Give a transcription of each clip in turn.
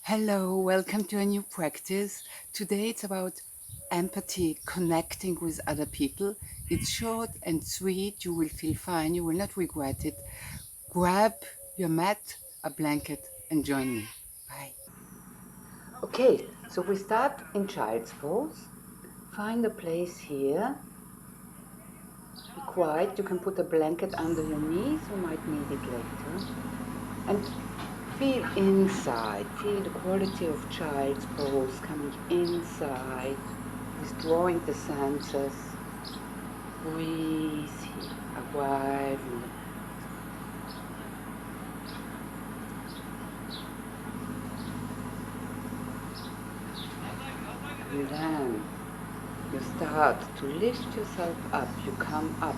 Hello, welcome to a new practice. Today it's about empathy, connecting with other people. It's short and sweet. You will feel fine. You will not regret it. Grab your mat, a blanket, and join me. Bye. Okay, so we start in child's pose. Find a place here. Be quiet. You can put a blanket under your knees. You might need it later. And feel inside, feel the quality of child's pose coming inside, withdrawing the senses. Breathe here, arrive in the and then you start to lift yourself up. You come up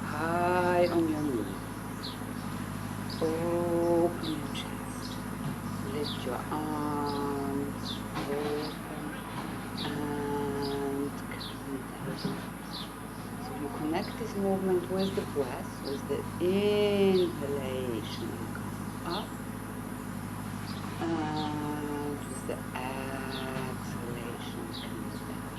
high on your knees. Open your chest. Lift your arms. Open and come down. So you connect this movement with the breath, with the inhalation, come up, and with the exhalation, come down.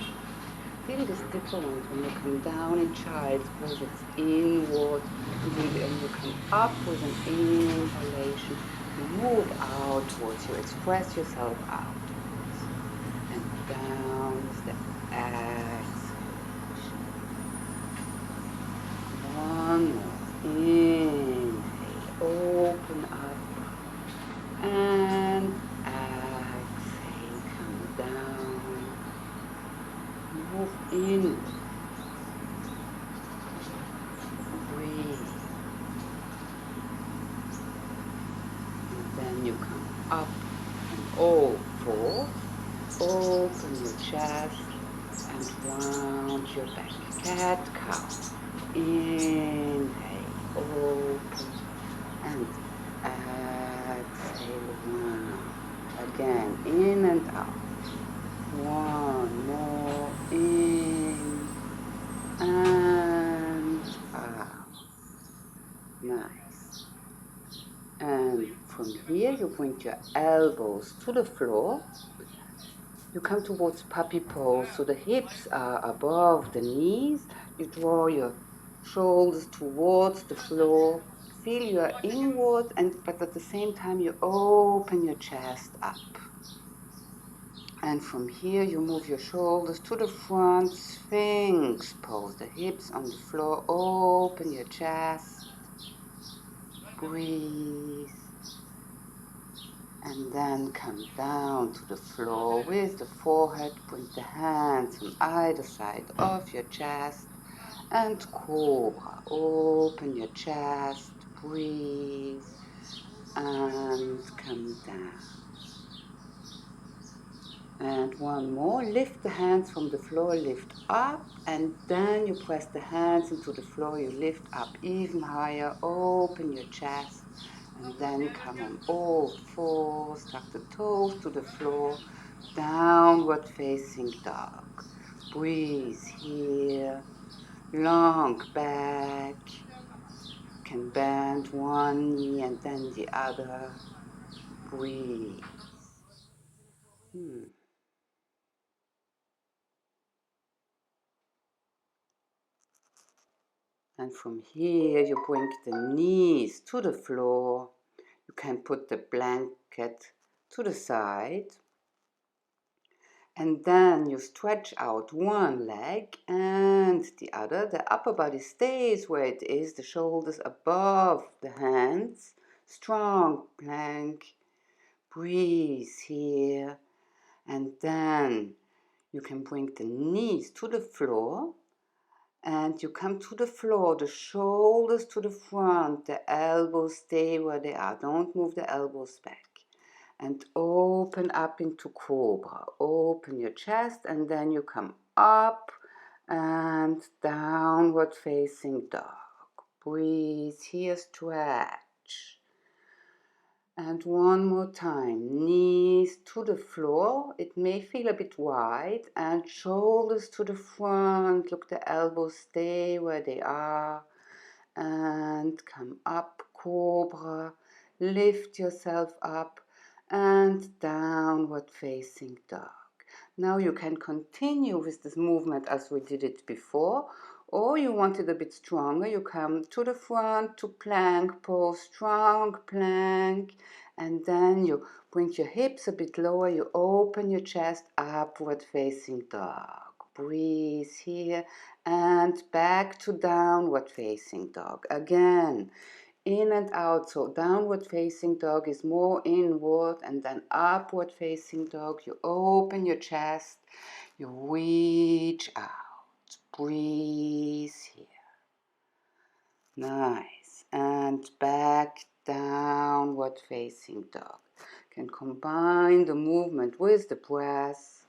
Feel this difference when you come down in child's pose, it's inward, and you come up with an inhalation, you move outwards, you express yourself outwards, and down with the exhalation. One more. Inhale, open up, and exhale, come down, move in, breathe, and then you come up and all fours, open your chest and round your back, cat-cow, inhale, open, and exhale, one. Again, in and out. One more, in and out. Nice. And from here, you bring your elbows to the floor. You come towards puppy pose, so the hips are above the knees. You draw your shoulders towards the floor. Feel your inward, but at the same time you open your chest up. And from here you move your shoulders to the front, Sphinx pose, the hips on the floor, open your chest, breathe. And then come down to the floor with the forehead, bring the hands on either side of your chest, and cobra, open your chest, breathe, and come down. And one more, lift the hands from the floor, lift up, and then you press the hands into the floor, you lift up even higher, open your chest, and then come on all fours, tuck the toes to the floor, downward facing dog. Breathe here, long back, can bend one knee and then the other, breathe. And from here you bring the knees to the floor. You can put the blanket to the side. And then you stretch out one leg and the other. The upper body stays where it is, the shoulders above the hands. Strong plank. Breathe here. And then you can bring the knees to the floor. And you come to the floor, the shoulders to the front, the elbows stay where they are. Don't move the elbows back. And open up into cobra. Open your chest and then you come up and downward facing dog. Breathe here, stretch. And one more time, knees to the floor. It may feel a bit wide, and shoulders to the front. Look, the elbows stay where they are. And come up, cobra. Lift yourself up and downward facing dog. Now you can continue with this movement as we did it before, or you want it a bit stronger. You come to the front to plank pose, strong plank, and then you bring your hips a bit lower. You open your chest, upward facing dog. Breathe here and back to downward facing dog. Again, in and out. So downward facing dog is more inward, and then upward facing dog. You open your chest, you reach out. Breathe here. Nice. And back, downward facing dog. Can combine the movement with the breath.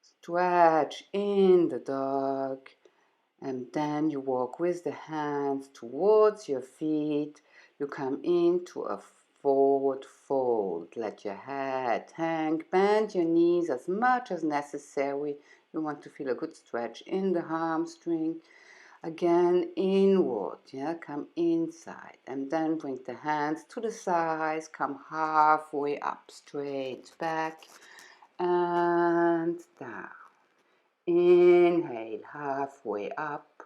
Stretch in the dog. And then you walk with the hands towards your feet. You come into a forward fold. Let your head hang. Bend your knees as much as necessary. You want to feel a good stretch in the hamstring. Again, inward. Come inside. And then bring the hands to the sides. Come halfway up. Straight back and down. Inhale, halfway up.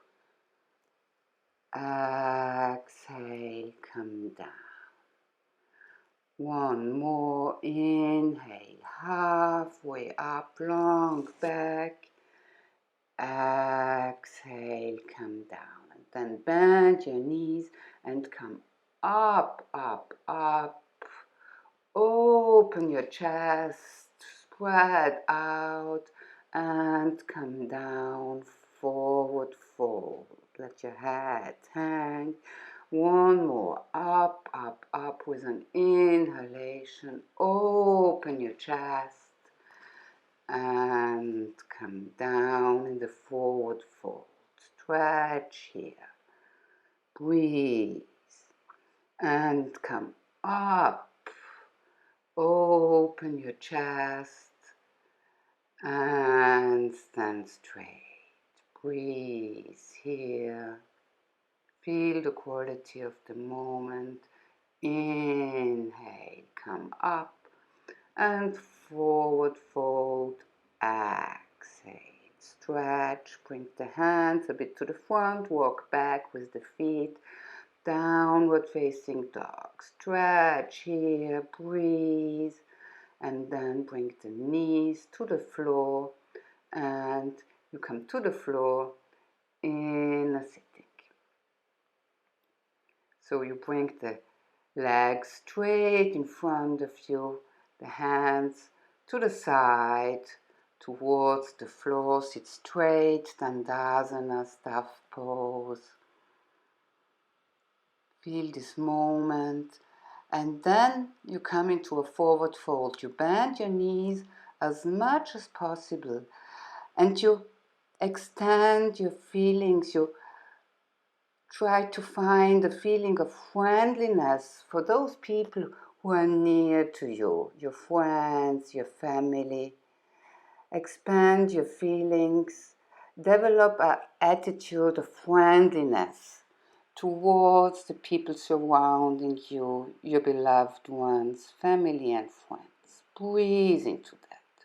Exhale, come down. One more. Inhale, halfway up, long back. Exhale, come down. And then bend your knees and come up, up, up. Open your chest, spread out, and come down, forward fold. Let your head hang. One more, up, up, up with an inhalation. Open your chest and come down in the forward fold. Stretch here. Breathe and come up. Open your chest and stand straight. Breathe here. Feel the quality of the moment. Inhale, come up and forward fold. Exhale, stretch, bring the hands a bit to the front, walk back with the feet. Downward facing dog. Stretch here, breathe, and then bring the knees to the floor, and you come to the floor in a sitting. So you bring the legs straight in front of you, the hands to the side, towards the floor. Sit straight, Dandasana, staff pose. Feel this moment, and then you come into a forward fold. You bend your knees as much as possible, and you extend your feelings. You try to find a feeling of friendliness for those people who are near to you, your friends, your family. Expand your feelings. Develop an attitude of friendliness towards the people surrounding you, your beloved ones, family and friends. Breathe into that.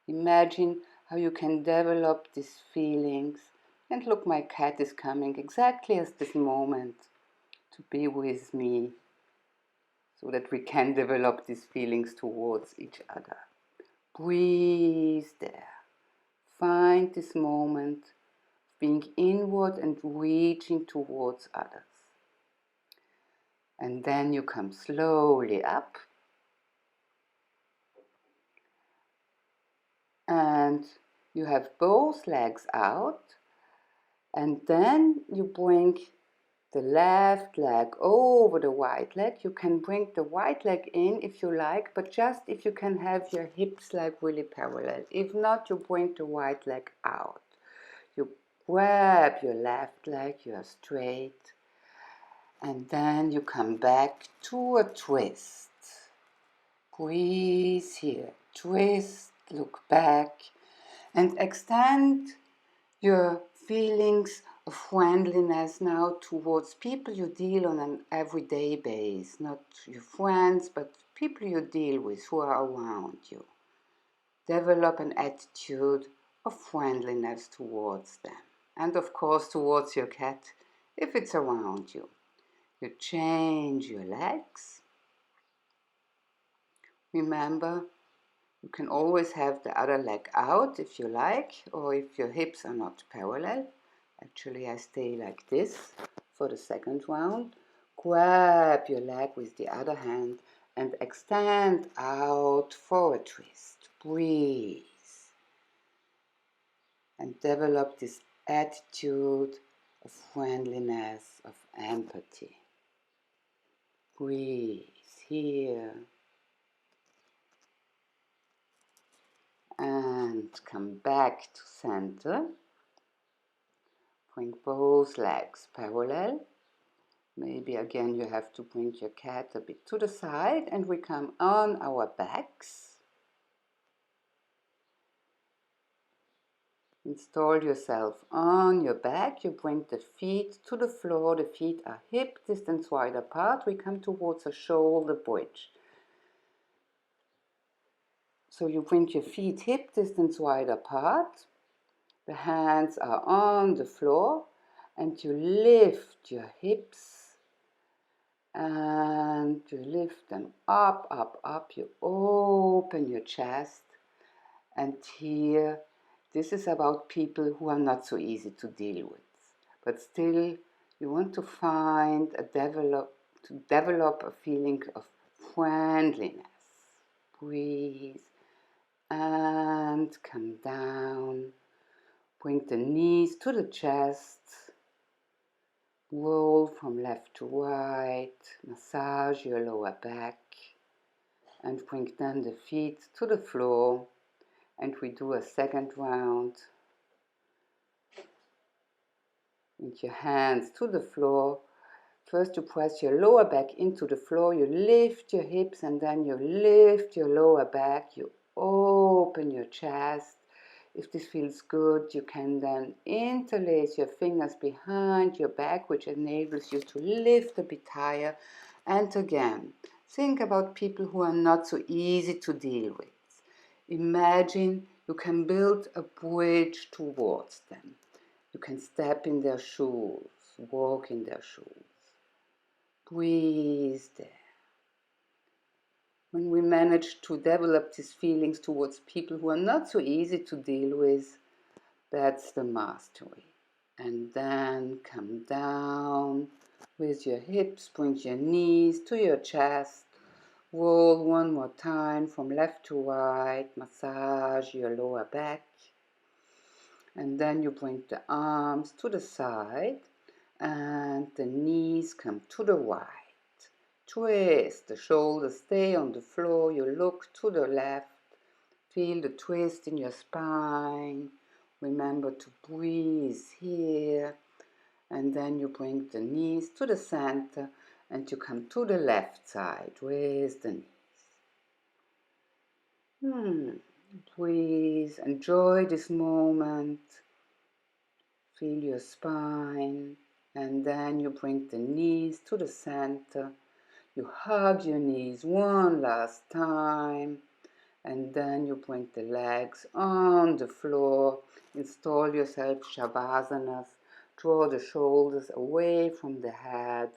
Imagine how you can develop these feelings. And look, my cat is coming exactly at this moment to be with me so that we can develop these feelings towards each other. Breathe there. Find this moment being inward and reaching towards others. And then you come slowly up and you have both legs out, and then you bring the left leg over the right leg. You can bring the right leg in if you like, but just if you can have your hips like really parallel. If not, you bring the right leg out. You grab your left leg, you are straight, and then you come back to a twist. Breathe here, twist, look back, and extend your feelings of friendliness now towards people you deal on an everyday basis, not your friends, but people you deal with who are around you. Develop an attitude of friendliness towards them. And of course, towards your cat, if it's around you. You change your legs. Remember, you can always have the other leg out if you like, or if your hips are not parallel. Actually, I stay like this for the second round. Grab your leg with the other hand and extend out for a twist. Breathe. And develop this attitude of friendliness, of empathy. Breathe here. And come back to center. Bring both legs parallel. Maybe again you have to bring your cat a bit to the side, and we come on our backs. Install yourself on your back. You bring the feet to the floor. The feet are hip distance wide apart. We come towards a shoulder bridge. So you bring your feet hip distance wide apart. The hands are on the floor, and you lift your hips and you lift them up, up, up. You open your chest, and here, this is about people who are not so easy to deal with, but still you want to develop a feeling of friendliness. Breathe and come down. Bring the knees to the chest. Roll from left to right. Massage your lower back. And bring then the feet to the floor. And we do a second round. Bring your hands to the floor. First you press your lower back into the floor. You lift your hips and then you lift your lower back. You open your chest. If this feels good, you can then interlace your fingers behind your back, which enables you to lift a bit higher. And again, think about people who are not so easy to deal with. Imagine you can build a bridge towards them. You can step in their shoes, walk in their shoes. Breathe there. When we manage to develop these feelings towards people who are not so easy to deal with, that's the mastery. And then come down with your hips, bring your knees to your chest. Roll one more time from left to right, massage your lower back. And then you bring the arms to the side and the knees come to the right. Twist, the shoulders stay on the floor, you look to the left, feel the twist in your spine. Remember to breathe here, and then you bring the knees to the center and you come to the left side with the knees. Breathe, enjoy this moment, feel your spine, and then you bring the knees to the center. You hug your knees one last time, and then you bring the legs on the floor. Install yourself Shavasana. Draw the shoulders away from the head.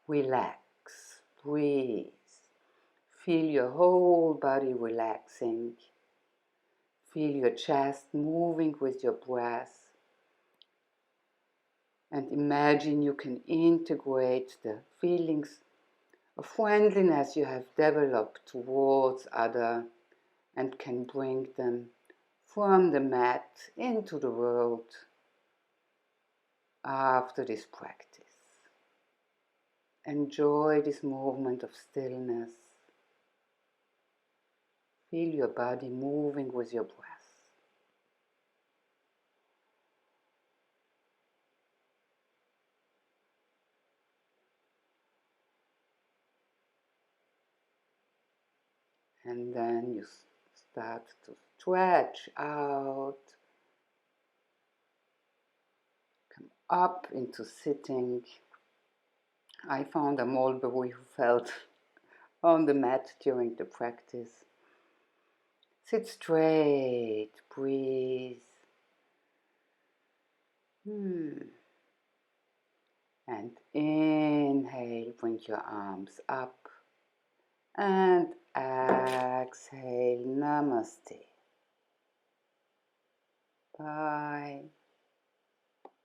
Relax. Breathe. Feel your whole body relaxing. Feel your chest moving with your breath. And imagine you can integrate the feelings of friendliness you have developed towards others and can bring them from the mat into the world after this practice. Enjoy this movement of stillness. Feel your body moving with your breath. And then you start to stretch out. Come up into sitting. I found a mulberry who felt on the mat during the practice. Sit straight, breathe. And inhale, bring your arms up. And exhale, namaste. Bye.